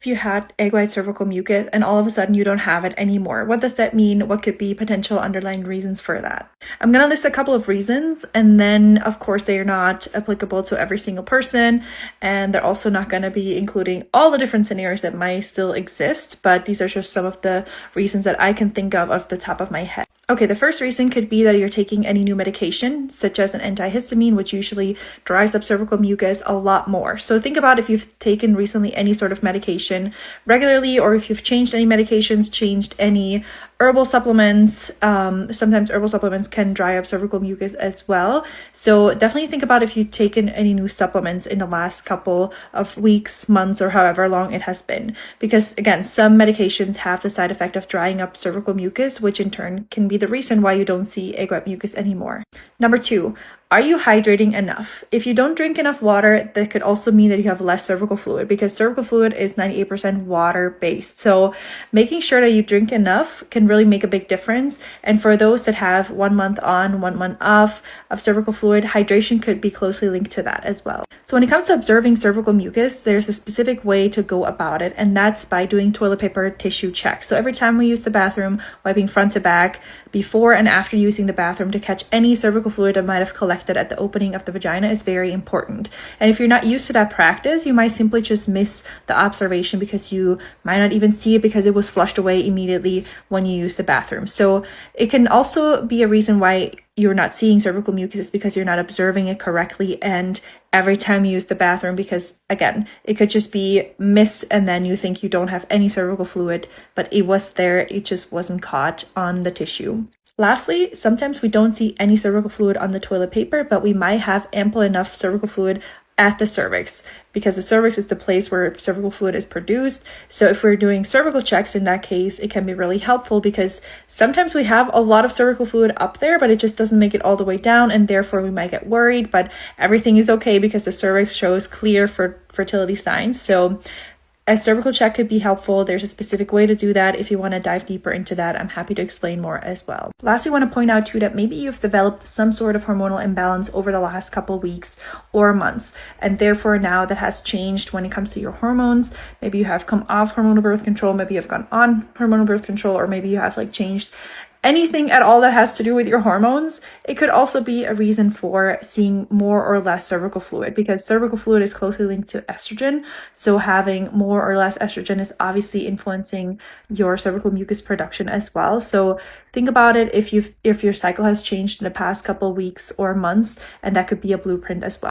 If you had egg white cervical mucus and all of a sudden you don't have it anymore, what does that mean? What could be potential underlying reasons for that? I'm going to list a couple of reasons, and then of course they are not applicable to every single person, and they're also not going to be including all the different scenarios that might still exist, but these are just some of the reasons that I can think of off the top of my head. Okay, the first reason could be that you're taking any new medication, such as an antihistamine, which usually dries up cervical mucus a lot more. So think about if you've taken recently any sort of medication regularly, or if you've changed any medications, changed any herbal supplements. Sometimes herbal supplements can dry up cervical mucus as well. So definitely think about if you've taken any new supplements in the last couple of weeks, months, or however long it has been. Because again, some medications have the side effect of drying up cervical mucus, which in turn can be the reason why you don't see egg white mucus anymore. Number 2, are you hydrating enough? If you don't drink enough water, that could also mean that you have less cervical fluid, because cervical fluid is 98% water-based. So making sure that you drink enough can really make a big difference. And for those that have 1 month on, 1 month off of cervical fluid, hydration could be closely linked to that as well. So when it comes to observing cervical mucus, there's a specific way to go about it, and that's by doing toilet paper tissue checks. So every time we use the bathroom, wiping front to back, before and after using the bathroom, to catch any cervical fluid that might have collected at the opening of the vagina is very important. And if you're not used to that practice, you might simply just miss the observation because you might not even see it because it was flushed away immediately when you use the bathroom. So it can also be a reason why you're not seeing cervical mucus is because you're not observing it correctly and every time you use the bathroom, because again, it could just be missed and then you think you don't have any cervical fluid, but it was there, it just wasn't caught on the tissue. Lastly, sometimes we don't see any cervical fluid on the toilet paper, but we might have ample enough cervical fluid at the cervix, because the cervix is the place where cervical fluid is produced. So if we're doing cervical checks in that case, it can be really helpful because sometimes we have a lot of cervical fluid up there, but it just doesn't make it all the way down, and therefore we might get worried, but everything is okay because the cervix shows clear fertility signs. So a cervical check could be helpful. There's a specific way to do that. If you want to dive deeper into that, I'm happy to explain more as well. Lastly, I want to point out too that maybe you've developed some sort of hormonal imbalance over the last couple of weeks or months, and therefore now that has changed when it comes to your hormones. Maybe you have come off hormonal birth control, maybe you've gone on hormonal birth control, or maybe you have changed anything at all that has to do with your hormones. It could also be a reason for seeing more or less cervical fluid, because cervical fluid is closely linked to estrogen. So having more or less estrogen is obviously influencing your cervical mucus production as well. So think about it if your cycle has changed in the past couple of weeks or months, and that could be a blueprint as well.